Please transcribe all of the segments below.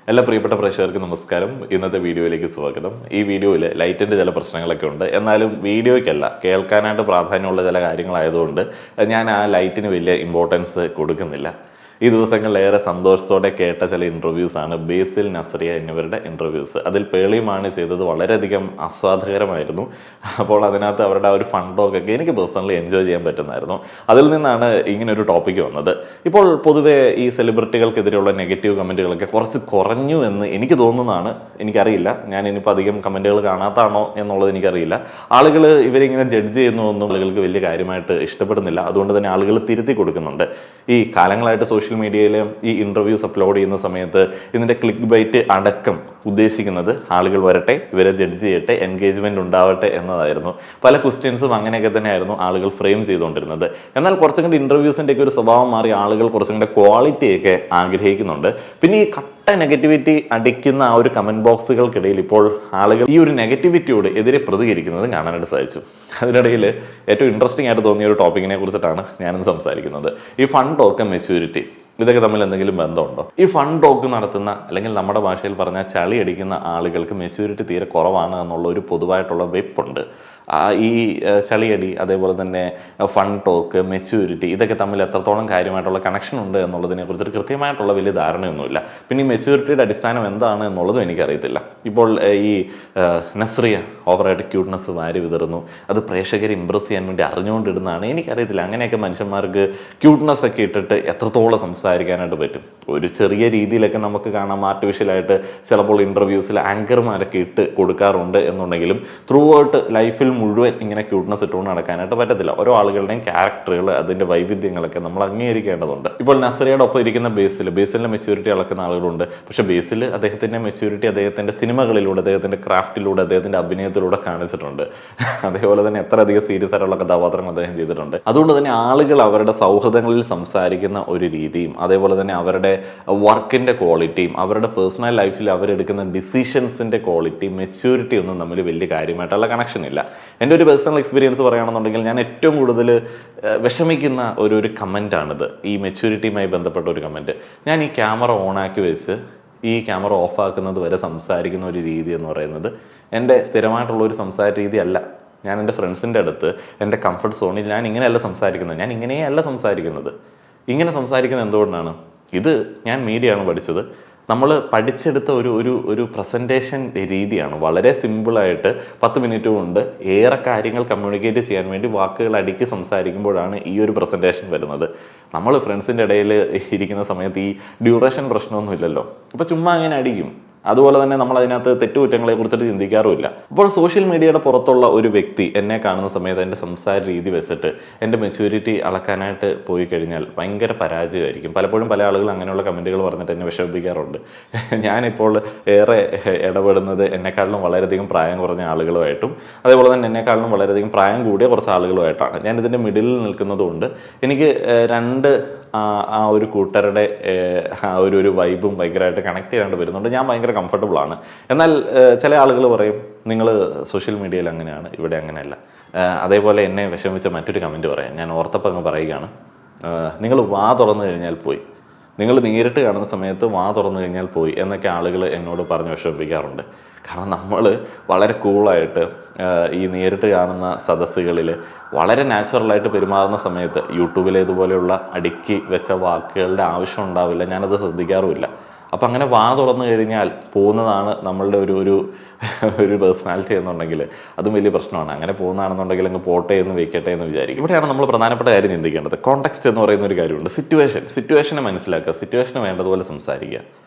എല്ലാ പ്രിയപ്പെട്ട പ്രേക്ഷകർക്ക് നമസ്കാരം. ഇന്നത്തെ വീഡിയോയിലേക്ക് സ്വാഗതം. ഈ വീഡിയോയിൽ ലൈറ്റിൻ്റെ ചില പ്രശ്നങ്ങളൊക്കെ ഉണ്ട്. എന്നാലും വീഡിയോയ്ക്കല്ല, കേൾക്കാനായിട്ട് പ്രാധാന്യമുള്ള ചില കാര്യങ്ങളായതുകൊണ്ട് ഞാൻ ആ ലൈറ്റിന് വലിയ ഇമ്പോർട്ടൻസ് കൊടുക്കുന്നില്ല. ഈ ദിവസങ്ങളിൽ ഏറെ സന്തോഷത്തോടെ കേട്ട ചില ഇൻ്റർവ്യൂസാണ് ബേസിൽ, നസ്രിയ എന്നിവരുടെ ഇൻ്റർവ്യൂസ്. അതിൽ പേളിയുമാണ് ചെയ്തത് വളരെയധികം ആസ്വാദകരമായിരുന്നു. അപ്പോൾ അതിനകത്ത് അവരുടെ ആ ഒരു ഫൺ ടോക്കൊക്കെ എനിക്ക് പേഴ്സണലി എൻജോയ് ചെയ്യാൻ പറ്റുന്നതായിരുന്നു. അതിൽ നിന്നാണ് ഇങ്ങനൊരു ടോപ്പിക്ക് വന്നത്. ഇപ്പോൾ പൊതുവെ ഈ സെലിബ്രിറ്റികൾക്കെതിരെയുള്ള നെഗറ്റീവ് കമൻറ്റുകളൊക്കെ കുറച്ച് കുറഞ്ഞു എന്ന് എനിക്ക് തോന്നുന്നതാണ്. എനിക്കറിയില്ല, ഞാൻ ഇനിയിപ്പോൾ അധികം കമൻറ്റുകൾ കാണാത്താണോ എന്നുള്ളത് എനിക്കറിയില്ല. ആളുകൾ ഇവരിങ്ങനെ ജഡ്ജ് ചെയ്യുന്നതൊന്നും ആളുകൾക്ക് വലിയ കാര്യമായിട്ട് ഇഷ്ടപ്പെടുന്നില്ല. അതുകൊണ്ട് തന്നെ ആളുകൾ തിരുത്തി കൊടുക്കുന്നുണ്ട്. ഈ കാലങ്ങളായിട്ട് സോഷ്യൽ മീഡിയയിൽ ഈ ഇൻ്റർവ്യൂസ് അപ്ലോഡ് ചെയ്യുന്ന സമയത്ത് ഇതിൻ്റെ ക്ലിക്ക് ബൈറ്റ് അടക്കം ഉദ്ദേശിക്കുന്നത് ആളുകൾ വരട്ടെ, ഇവരെ ജഡ്ജ് ചെയ്യട്ടെ, എൻഗേജ്മെൻറ്റ് ഉണ്ടാവട്ടെ എന്നതായിരുന്നു. പല ക്വസ്റ്റ്യൻസും അങ്ങനെയൊക്കെ തന്നെയായിരുന്നു ആളുകൾ ഫ്രെയിം ചെയ്തുകൊണ്ടിരുന്നത്. എന്നാൽ കുറച്ചും കൂടി ഇൻ്റർവ്യൂസിൻ്റെയൊക്കെ ഒരു സ്വഭാവം മാറി ആളുകൾ കുറച്ചും കൂടെ ക്വാളിറ്റിയൊക്കെ ആഗ്രഹിക്കുന്നുണ്ട്. പിന്നെ ഈ കട്ട നെഗറ്റിവിറ്റി അടിക്കുന്ന ആ ഒരു കമൻറ്റ് ബോക്സുകൾക്കിടയിൽ ഇപ്പോൾ ആളുകൾ ഈ ഒരു നെഗറ്റിവിറ്റിയോട് എതിരെ പ്രതികരിക്കുന്നത് കാണാനായിട്ട് സാധിച്ചു. അതിനിടയിൽ ഏറ്റവും ഇൻട്രസ്റ്റിംഗ് ആയിട്ട് തോന്നിയ ഒരു ടോപ്പിക്കിനെ കുറിച്ചിട്ടാണ് ഞാനിന്ന് സംസാരിക്കുന്നത്. ഈ ഫൺ ടോക്ക്, മെച്യൂരിറ്റി, ഇതൊക്കെ തമ്മിൽ എന്തെങ്കിലും ബന്ധമുണ്ടോ? ഈ ഫൺ ടോക്ക് നടത്തുന്ന, അല്ലെങ്കിൽ നമ്മുടെ ഭാഷയിൽ പറഞ്ഞാൽ ചളി അടിക്കുന്ന ആളുകൾക്ക് മെച്യൂരിറ്റി തീരെ കുറവാണ് എന്നുള്ള ഒരു പൊതുവായിട്ടുള്ള വെപ്പുണ്ട്. ഈ ചളിയടി, അതേപോലെ തന്നെ ഫൺ ടോക്ക്, മെച്യൂരിറ്റി, ഇതൊക്കെ തമ്മിൽ എത്രത്തോളം കാര്യമായിട്ടുള്ള കണക്ഷൻ ഉണ്ട് എന്നുള്ളതിനെ കുറിച്ചിട്ട് കൃത്യമായിട്ടുള്ള വലിയ ധാരണയൊന്നുമില്ല. പിന്നെ ഈ മെച്യൂരിറ്റിയുടെ അടിസ്ഥാനം എന്താണ് എന്നുള്ളതും എനിക്കറിയത്തില്ല. ഇപ്പോൾ ഈ നസ്രിയ ഓവറായിട്ട് ക്യൂട്ട്നെസ് വാരി വിതറുന്നു, അത് പ്രേക്ഷകരെ ഇമ്പ്രസ് ചെയ്യാൻ വേണ്ടി അറിഞ്ഞുകൊണ്ടിടുന്നതാണ്. എനിക്കറിയത്തില്ല, അങ്ങനെയൊക്കെ മനുഷ്യന്മാർക്ക് ക്യൂട്ട്നെസ് ഒക്കെ ഇട്ടിട്ട് എത്രത്തോളം സംസാരിക്കാനായിട്ട് പറ്റും. ഒരു ചെറിയ രീതിയിലൊക്കെ നമുക്ക് കാണാം, ആർട്ടിഫിഷ്യലായിട്ട് ചിലപ്പോൾ ഇൻ്റർവ്യൂസിൽ ആങ്കർമാരൊക്കെ ഇട്ട് കൊടുക്കാറുണ്ട് എന്നുണ്ടെങ്കിലും ത്രൂ ഔട്ട് ലൈഫിൽ മുഴുവൻ ഇങ്ങനെ ക്യൂട്ട്നെസ് ഇട്ടുകൊണ്ട് നടക്കാനായിട്ട് പറ്റത്തില്ല. ഓരോ ആളുകളുടെയും ക്യാരക്ടറുകൾ, അതിൻ്റെ വൈവിധ്യങ്ങളൊക്കെ നമ്മൾ അംഗീകരിക്കേണ്ടതുണ്ട്. ഇപ്പോൾ നസ്രിയയുടെ ഒപ്പം ഇരിക്കുന്ന ബേസിലിൻ്റെ മെച്യൂരിറ്റി അളക്കുന്ന ആളുകളുണ്ട്. പക്ഷേ ബേസിൽ അദ്ദേഹത്തിൻ്റെ മെച്യൂരിറ്റി അദ്ദേഹത്തിൻ്റെ സിനിമകളിലൂടെ, അദ്ദേഹത്തിൻ്റെ ക്രാഫ്റ്റിലൂടെ, അദ്ദേഹത്തിൻ്റെ അഭിനയത്തിലൂടെ കാണിച്ചിട്ടുണ്ട്. അതേപോലെ തന്നെ എത്ര അധികം സീരിയസ് ആയിട്ടുള്ള കഥാപാത്രങ്ങൾ അദ്ദേഹം ചെയ്തിട്ടുണ്ട്. അതുകൊണ്ട് തന്നെ ആളുകൾ അവരുടെ സൗഹൃദങ്ങളിൽ സംസാരിക്കുന്ന ഒരു രീതിയും, അതേപോലെ തന്നെ അവരുടെ വർക്കിൻ്റെ ക്വാളിറ്റിയും, അവരുടെ പേഴ്സണൽ ലൈഫിൽ അവരെടുക്കുന്ന ഡിസിഷൻസിൻ്റെ ക്വാളിറ്റി, മെച്യൂരിറ്റി ഒന്നും തമ്മിൽ വലിയ കാര്യമായിട്ടുള്ള കണക്ഷൻ ഇല്ല. എൻ്റെ ഒരു പേഴ്സണൽ എക്സ്പീരിയൻസ് പറയുകയാണെന്നുണ്ടെങ്കിൽ ഞാൻ ഏറ്റവും കൂടുതൽ വിഷമിക്കുന്ന ഒരു കമൻറ്റാണിത്. ഈ മെച്യൂരിറ്റിയുമായി ബന്ധപ്പെട്ട ഒരു കമൻറ്റ്. ഞാൻ ഈ ക്യാമറ ഓണാക്കി വെച്ച് ഈ ക്യാമറ ഓഫാക്കുന്നത് വരെ സംസാരിക്കുന്ന ഒരു രീതി എന്ന് പറയുന്നത് എൻ്റെ സ്ഥിരമായിട്ടുള്ള ഒരു സംസാര രീതി അല്ല. ഞാൻ എൻ്റെ ഫ്രണ്ട്സിൻ്റെ അടുത്ത് എൻ്റെ കംഫർട്ട് സോണിൽ ഞാൻ ഇങ്ങനെയല്ല സംസാരിക്കുന്നത്. ഞാൻ ഇങ്ങനെയല്ല സംസാരിക്കുന്നത്. ഇങ്ങനെ സംസാരിക്കുന്നത് എന്തുകൊണ്ടാണ്? ഇത് ഞാൻ മീഡിയയാണ് പഠിച്ചത്. നമ്മൾ പഠിച്ചെടുത്ത ഒരു പ്രസൻറ്റേഷൻ രീതിയാണ്. വളരെ സിമ്പിളായിട്ട് 10 മിനിറ്റ് കൊണ്ട് ഏറെ കാര്യങ്ങൾ കമ്മ്യൂണിക്കേറ്റ് ചെയ്യാൻ വേണ്ടി വാക്കുകൾ അടുക്കി സംസാരിക്കുമ്പോഴാണ് ഈ ഒരു പ്രസൻറ്റേഷൻ വരുന്നത്. നമ്മൾ ഫ്രണ്ട്സിൻ്റെ ഇടയിൽ ഇരിക്കുന്ന സമയത്ത് ഈ ഡ്യൂറേഷൻ പ്രശ്നമൊന്നും ഇല്ലല്ലോ. ഇപ്പോൾ ചുമ്മാ അങ്ങനെ അടിക്കും. അതുപോലെ തന്നെ നമ്മൾ അതിനകത്ത് തെറ്റുകുറ്റങ്ങളെ കുറിച്ചിട്ട് ചിന്തിക്കാറുമില്ല. അപ്പോൾ സോഷ്യൽ മീഡിയയുടെ പുറത്തുള്ള ഒരു വ്യക്തി എന്നെ കാണുന്ന സമയത്ത് എൻ്റെ സംസാര രീതി വെച്ചിട്ട് എൻ്റെ മെച്യൂരിറ്റി അളക്കാനായിട്ട് പോയി കഴിഞ്ഞാൽ ഭയങ്കര പരാജയമായിരിക്കും. പലപ്പോഴും പല ആളുകൾ അങ്ങനെയുള്ള കമൻറ്റുകൾ പറഞ്ഞിട്ട് എന്നെ വിഷമിപ്പിക്കാറുണ്ട്. ഞാനിപ്പോൾ ഏറെ ഇടപെടുന്നത് എന്നെക്കാളിലും വളരെയധികം പ്രായം കുറഞ്ഞ ആളുകളുമായിട്ടും, അതേപോലെ തന്നെ എന്നെക്കാളിലും വളരെയധികം പ്രായം കൂടിയ കുറച്ച് ആളുകളുമായിട്ടാണ്. ഞാൻ ഇതിൻ്റെ മിഡിലിൽ നിൽക്കുന്നത് കൊണ്ട് എനിക്ക് രണ്ട് ആ ഒരു കൂട്ടരുടെ ആ ഒരു വൈബും ഭയങ്കരമായിട്ട് കണക്ട് ചെയ്യാണ്ട് വരുന്നുണ്ട്. ഞാൻ ഭയങ്കര കംഫർട്ടബിൾ ആണ്. എന്നാൽ ചില ആളുകൾ പറയും, നിങ്ങൾ സോഷ്യൽ മീഡിയയിൽ അങ്ങനെയാണ്, ഇവിടെ അങ്ങനെയല്ല. അതേപോലെ എന്നെ വിഷമിച്ച മറ്റൊരു കമൻറ്റ് പറയാം. ഞാൻ ഓർത്തപ്പം അങ്ങ് പറയുകയാണ്, നിങ്ങൾ വാ തുറന്നു കഴിഞ്ഞാൽ പോയി, നിങ്ങൾ നേരിട്ട് കാണുന്ന സമയത്ത് വാ തുറന്നു കഴിഞ്ഞാൽ പോയി എന്നൊക്കെ ആളുകൾ എന്നോട് പറഞ്ഞ് വിഷമിപ്പിക്കാറുണ്ട്. കാരണം നമ്മൾ വളരെ കൂളായിട്ട് ഈ നേരിട്ട് കാണുന്ന സദസ്സുകളിൽ വളരെ നാച്ചുറലായിട്ട് പെരുമാറുന്ന സമയത്ത് യൂട്യൂബിലേതുപോലെയുള്ള അടുക്കി വെച്ച വാക്കുകളുടെ ആവശ്യം ഉണ്ടാവില്ല. ഞാനത് ശ്രദ്ധിക്കാറുമില്ല. അപ്പം അങ്ങനെ വാ തുറന്നു കഴിഞ്ഞാൽ പോകുന്നതാണ് നമ്മളുടെ ഒരു പേഴ്സണാലിറ്റി എന്നുണ്ടെങ്കിൽ അതും വലിയ പ്രശ്നമാണ്. അങ്ങനെ പോകുന്നതാണെന്നുണ്ടെങ്കിൽ അങ്ങ് പോട്ടെ എന്ന് വെക്കട്ടെ എന്ന് വിചാരിക്കും. ഇവിടെയാണ് നമ്മൾ പ്രധാനപ്പെട്ട കാര്യം ചിന്തിക്കേണ്ടത്. കോണ്ടെക്സ്റ്റ് എന്ന് പറയുന്ന ഒരു കാര്യമുണ്ട്. സിറ്റുവേഷനെ മനസ്സിലാക്കുക, സിറ്റുവേഷന് വേണ്ടതുപോലെ സംസാരിക്കുക.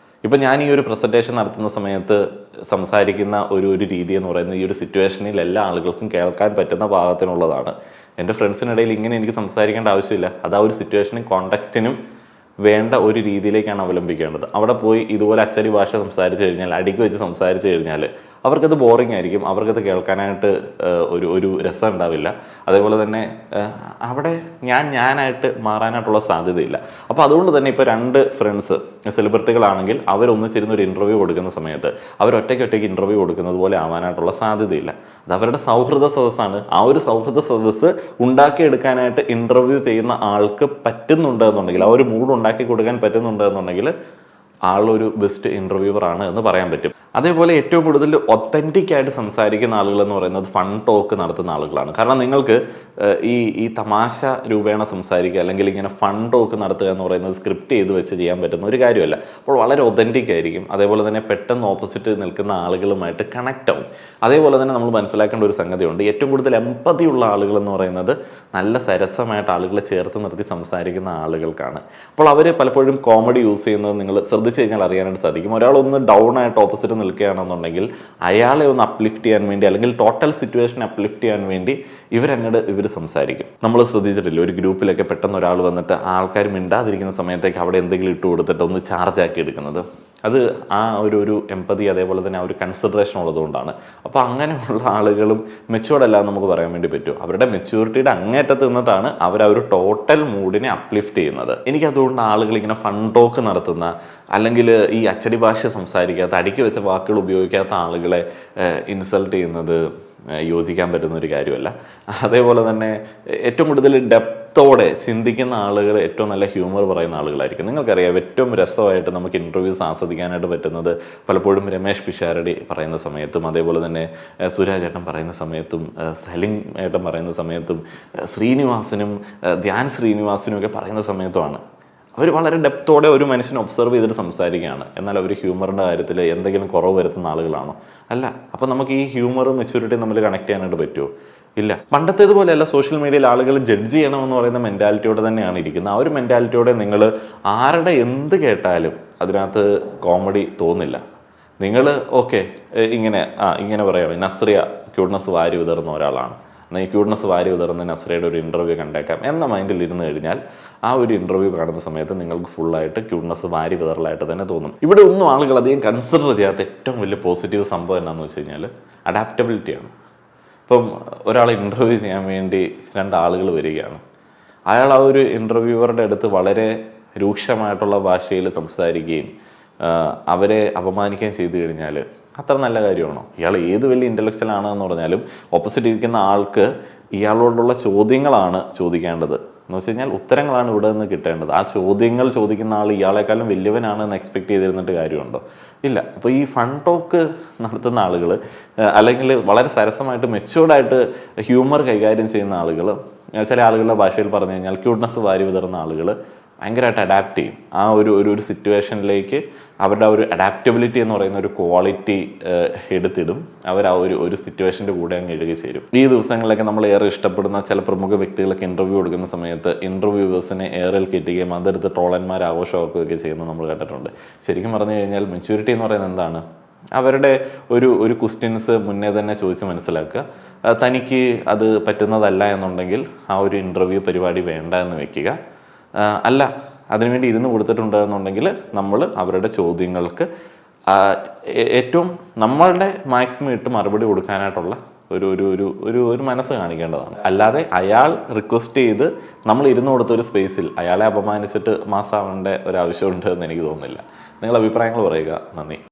ഇപ്പം ഞാൻ ഈ ഒരു പ്രസൻറ്റേഷൻ നടത്തുന്ന സമയത്ത് സംസാരിക്കുന്ന ഒരു രീതി എന്ന് പറയുന്നത് ഈ ഒരു സിറ്റുവേഷനിൽ എല്ലാ ആളുകൾക്കും കേൾക്കാൻ പറ്റുന്ന പാകത്തിനുള്ളതാണ്. എൻ്റെ ഫ്രണ്ട്സിനിടയിൽ ഇങ്ങനെ എനിക്ക് സംസാരിക്കേണ്ട ആവശ്യമില്ല. അത് ആ ഒരു സിറ്റുവേഷനും കോണ്ടെക്സ്റ്റിനും വേണ്ട ഒരു രീതിയിലേക്കാണ് അവലംബിക്കേണ്ടത്. അവിടെ പോയി ഇതുപോലെ അച്ചടി ഭാഷ സംസാരിച്ചു കഴിഞ്ഞാൽ, അടുക്കി വെച്ച് സംസാരിച്ചു കഴിഞ്ഞാൽ അവർക്കത് ബോറിംഗ് ആയിരിക്കും. അവർക്കത് കേൾക്കാനായിട്ട് ഒരു രസം ഉണ്ടാവില്ല. അതേപോലെ തന്നെ അവിടെ ഞാനായിട്ട് മാറാനായിട്ടുള്ള സാധ്യതയില്ല. അപ്പോൾ അതുകൊണ്ട് തന്നെ ഇപ്പോൾ 2 ഫ്രണ്ട്സ് സെലിബ്രിറ്റികളാണെങ്കിൽ അവരൊന്നിച്ചിരുന്ന് ഒരു ഇൻ്റർവ്യൂ കൊടുക്കുന്ന സമയത്ത് അവരൊറ്റയ്ക്ക് ഇൻ്റർവ്യൂ കൊടുക്കുന്നത് പോലെ ആവാനായിട്ടുള്ള സാധ്യതയില്ല. അത് അവരുടെ സൗഹൃദ സദസ്സാണ്. ആ ഒരു സൗഹൃദ സദസ്സ് ഉണ്ടാക്കിയെടുക്കാനായിട്ട് ഇൻ്റർവ്യൂ ചെയ്യുന്ന ആൾക്ക് പറ്റുന്നുണ്ട് എന്നുണ്ടെങ്കിൽ, ആ ഒരു മൂഡ് ഉണ്ടാക്കി കൊടുക്കാൻ പറ്റുന്നുണ്ട് എന്നുണ്ടെങ്കിൽ ആളൊരു ബെസ്റ്റ് ഇൻ്റർവ്യൂവർ ആണ് എന്ന് പറയാൻ പറ്റും. അതേപോലെ ഏറ്റവും കൂടുതൽ ഒത്തൻറ്റിക് ആയിട്ട് സംസാരിക്കുന്ന ആളുകൾ എന്ന് പറയുന്നത് ഫൺ ടോക്ക് നടത്തുന്ന ആളുകളാണ്. കാരണം നിങ്ങൾക്ക് ഈ തമാശ രൂപേണ സംസാരിക്കുക അല്ലെങ്കിൽ ഇങ്ങനെ ഫൺ ടോക്ക് നടത്തുക എന്ന് പറയുന്നത് സ്ക്രിപ്റ്റ് ചെയ്ത് വെച്ച് ചെയ്യാൻ പറ്റുന്ന ഒരു കാര്യമല്ല. അപ്പോൾ വളരെ ഒത്തൻറ്റിക് ആയിരിക്കും. അതേപോലെ തന്നെ പെട്ടെന്ന് ഓപ്പോസിറ്റ് നിൽക്കുന്ന ആളുകളുമായിട്ട് കണക്റ്റ് ആവും. അതേപോലെ തന്നെ നമ്മൾ മനസ്സിലാക്കേണ്ട ഒരു സംഗതിയുണ്ട്, ഏറ്റവും കൂടുതൽ എമ്പതി ഉള്ള ആളുകൾ എന്ന് പറയുന്നത് നല്ല സരസമായിട്ട് ആളുകളെ ചേർത്ത് നിർത്തി സംസാരിക്കുന്ന ആളുകൾക്കാണ്. അപ്പോൾ അവർ പലപ്പോഴും കോമഡി യൂസ് ചെയ്യുന്നത് നിങ്ങൾ ശ്രദ്ധിച്ചു കഴിഞ്ഞാൽ അറിയാനായിട്ട് സാധിക്കും. ഒരാളൊന്ന് ഡൗൺ ആയിട്ട് ഓപ്പോസിറ്റ് നിൽക്കുകയാണെന്നുണ്ടെങ്കിൽ അയാളെ ഒന്ന് അപ്ലിഫ്റ്റ് ചെയ്യാൻ വേണ്ടി അല്ലെങ്കിൽ ടോട്ടൽ സിറ്റുവേഷൻ അപ്ലിഫ്റ്റ് ചെയ്യാൻ വേണ്ടി ഇവർ സംസാരിക്കും. നമ്മൾ ശ്രദ്ധിച്ചിട്ടില്ല, ഒരു ഗ്രൂപ്പിലൊക്കെ പെട്ടെന്ന് ഒരാൾ വന്നിട്ട് ആൾക്കാർ മിണ്ടാതിരിക്കുന്ന സമയത്തേക്ക് അവിടെ എന്തെങ്കിലും ഇട്ട് കൊടുത്തിട്ട് ഒന്ന് ചാർജ് ആക്കി എടുക്കുന്നത്. അത് ആ ഒരു എമ്പതി അതേപോലെ തന്നെ ആ ഒരു കൺസിഡറേഷൻ ഉള്ളതുകൊണ്ടാണ്. അപ്പോൾ അങ്ങനെയുള്ള ആളുകളും മെച്യൂർഡ് അല്ല എന്ന് നമുക്ക് പറയാൻ വേണ്ടി പറ്റും. അവരുടെ മെച്യൂരിറ്റിയുടെ അങ്ങേറ്റത്ത് നിന്നിട്ടാണ് അവർ ആ ഒരു ടോട്ടൽ മൂഡിനെ അപ്ലിഫ്റ്റ് ചെയ്യുന്നത്. എനിക്കതുകൊണ്ട് ആളുകൾ ഇങ്ങനെ ഫൺ ടോക്ക് നടത്തുന്ന അല്ലെങ്കിൽ ഈ അച്ചടി ഭാഷ സംസാരിക്കാത്ത അടുക്കി വെച്ച വാക്കുകൾ ഉപയോഗിക്കാത്ത ആളുകളെ ഇൻസൾട്ട് ചെയ്യുന്നത് യോജിക്കാൻ പറ്റുന്ന ഒരു കാര്യമല്ല. അതേപോലെ തന്നെ ഏറ്റവും കൂടുതൽ ഡെപ്തോടെ ചിന്തിക്കുന്ന ആളുകൾ ഏറ്റവും നല്ല ഹ്യൂമർ പറയുന്ന ആളുകളായിരിക്കും. നിങ്ങൾക്കറിയാം, ഏറ്റവും രസമായിട്ട് നമുക്ക് ഇൻ്റർവ്യൂസ് ആസ്വദിക്കാനായിട്ട് പറ്റുന്നത് പലപ്പോഴും രമേശ് പിഷാരടി പറയുന്ന സമയത്തും അതേപോലെ തന്നെ സുരാജ് ഏട്ടൻ പറയുന്ന സമയത്തും സലിം ഏട്ടൻ പറയുന്ന സമയത്തും ശ്രീനിവാസനും ധ്യാൻ ശ്രീനിവാസനും ഒക്കെ പറയുന്ന സമയത്തുമാണ്. അവർ വളരെ ഡെപ്തോടെ ഒരു മനുഷ്യനെ ഒബ്സർവ് ചെയ്തിട്ട് സംസാരിക്കുകയാണ്. എന്നാൽ അവർ ഹ്യൂമറിൻ്റെ കാര്യത്തിൽ എന്തെങ്കിലും കുറവ് വരുത്തുന്ന ആളുകളാണോ? അല്ല. അപ്പോൾ നമുക്ക് ഈ ഹ്യൂമറും മെച്യൂരിറ്റിയും തമ്മിൽ കണക്ട് ചെയ്യാനായിട്ട് പറ്റുമോ? ഇല്ല. പണ്ടത്തേതുപോലെയല്ല സോഷ്യൽ മീഡിയയിൽ ആളുകൾ ജഡ്ജ് ചെയ്യണമെന്ന് പറയുന്ന മെൻറ്റാലിറ്റിയോടെ തന്നെയാണ് ഇരിക്കുന്നത്. ആ ഒരു മെൻറ്റാലിറ്റിയോടെ നിങ്ങൾ ആരുടെ എന്ത് കേട്ടാലും അതിനകത്ത് കോമഡി തോന്നില്ല. നിങ്ങൾ ഓക്കെ ഇങ്ങനെ പറയാം, നസ്രിയ ക്യൂട്ട്നെസ് വാരി വിതറുന്ന ഒരാളാണ്, എന്നാൽ ഈ ക്യൂട്ട്നെസ് വാരി വിതറുന്ന നസ്രയുടെ ഒരു ഇൻ്റർവ്യൂ കണ്ടേക്കാം എന്ന മൈൻഡിൽ ഇരുന്ന് കഴിഞ്ഞാൽ ആ ഒരു ഇൻ്റർവ്യൂ കാണുന്ന സമയത്ത് നിങ്ങൾക്ക് ഫുള്ളായിട്ട് ക്യൂട്ട്നെസ് വാരി വിതറലായിട്ട് തന്നെ തോന്നും. ഇവിടെ ഒന്നും ആളുകൾ അധികം കൺസിഡർ ചെയ്യാത്ത ഏറ്റവും വലിയ പോസിറ്റീവ് സംഭവം എന്താണെന്ന് വെച്ച് കഴിഞ്ഞാൽ അഡാപ്റ്റബിലിറ്റിയാണ്. ഇപ്പം ഒരാളെ ഇൻ്റർവ്യൂ ചെയ്യാൻ വേണ്ടി 2 ആളുകൾ വരികയാണ്. അയാൾ ആ ഒരു ഇൻ്റർവ്യൂവറുടെ അടുത്ത് വളരെ രൂക്ഷമായിട്ടുള്ള ഭാഷയിൽ സംസാരിക്കുകയും അവരെ അപമാനിക്കുകയും ചെയ്തു കഴിഞ്ഞാൽ അത്ര നല്ല കാര്യമാണോ? ഇയാൾ ഏത് വലിയ ഇൻ്റലക്ച്വൽ ആണെന്ന് പറഞ്ഞാലും ഓപ്പോസിറ്റ് ഇരിക്കുന്ന ആൾക്ക് ഇയാളോടുള്ള ചോദ്യങ്ങളാണ് ചോദിക്കേണ്ടത്. എന്ന് വെച്ച് കഴിഞ്ഞാൽ ഉത്തരങ്ങളാണ് ഇവിടെ നിന്ന് കിട്ടേണ്ടത്. ആ ചോദ്യങ്ങൾ ചോദിക്കുന്ന ആൾ ഇയാളെക്കാളും വലിയവനാണ് എന്ന് എക്സ്പെക്ട് ചെയ്തിരുന്നിട്ട് കാര്യമുണ്ടോ? ഇല്ല. അപ്പോൾ ഈ ഫൺ ടോക്ക് നടത്തുന്ന ആളുകൾ അല്ലെങ്കിൽ വളരെ സരസമായിട്ട് മെച്യൂർഡായിട്ട് ഹ്യൂമർ കൈകാര്യം ചെയ്യുന്ന ആളുകൾ, ചില ആളുകളുടെ ഭാഷയിൽ പറഞ്ഞു കഴിഞ്ഞാൽ ക്യൂട്ട്നെസ് വാരി വിതറുന്ന ആളുകൾ ഭയങ്കരമായിട്ട് അഡാപ്റ്റ് ചെയ്യും. ആ ഒരു സിറ്റുവേഷനിലേക്ക് അവരുടെ ആ ഒരു അഡാപ്റ്റബിലിറ്റി എന്ന് പറയുന്ന ഒരു ക്വാളിറ്റി എടുത്തിടും. അവർ ആ ഒരു സിറ്റുവേഷൻ്റെ കൂടെ അങ്ങ് എഴുകി ചേരും. ഈ ദിവസങ്ങളിലൊക്കെ നമ്മൾ ഏറെ ഇഷ്ടപ്പെടുന്ന ചില പ്രമുഖ വ്യക്തികളൊക്കെ ഇൻ്റർവ്യൂ കൊടുക്കുന്ന സമയത്ത് ഇൻ്റർവ്യൂവേഴ്സിനെ എയറിൽ കിട്ടുകയും അതെടുത്ത് ട്രോളന്മാർ ആഘോഷമാക്കുകയൊക്കെ ചെയ്യുന്നത് നമ്മൾ കണ്ടിട്ടുണ്ട്. ശരിക്കും പറഞ്ഞു കഴിഞ്ഞാൽ മെച്യൂരിറ്റി എന്ന് പറയുന്നത് എന്താണ്? അവരുടെ ഒരു ക്വസ്റ്റ്യൻസ് മുന്നേ തന്നെ ചോദിച്ച് മനസ്സിലാക്കുക. തനിക്ക് അത് പറ്റുന്നതല്ല എന്നുണ്ടെങ്കിൽ ആ ഒരു ഇൻ്റർവ്യൂ പരിപാടി വേണ്ട എന്ന് വെക്കുക. അല്ല, അതിനുവേണ്ടി ഇരുന്ന് കൊടുത്തിട്ടുണ്ട് എന്നുണ്ടെങ്കിൽ നമ്മൾ അവരുടെ ചോദ്യങ്ങൾക്ക് ഏറ്റവും നമ്മളുടെ മാക്സിമം ഇട്ട് മറുപടി കൊടുക്കാനായിട്ടുള്ള ഒരു മനസ്സ് കാണിക്കേണ്ടതാണ്. അല്ലാതെ അയാൾ റിക്വസ്റ്റ് ചെയ്ത് നമ്മൾ ഇരുന്ന് കൊടുത്ത ഒരു സ്പേസിൽ അയാളെ അപമാനിച്ചിട്ട് മാസാവേണ്ട ഒരു ആവശ്യമുണ്ട് എന്ന് എനിക്ക് തോന്നുന്നില്ല. നിങ്ങളുടെ അഭിപ്രായങ്ങൾ പറയുക. നന്ദി.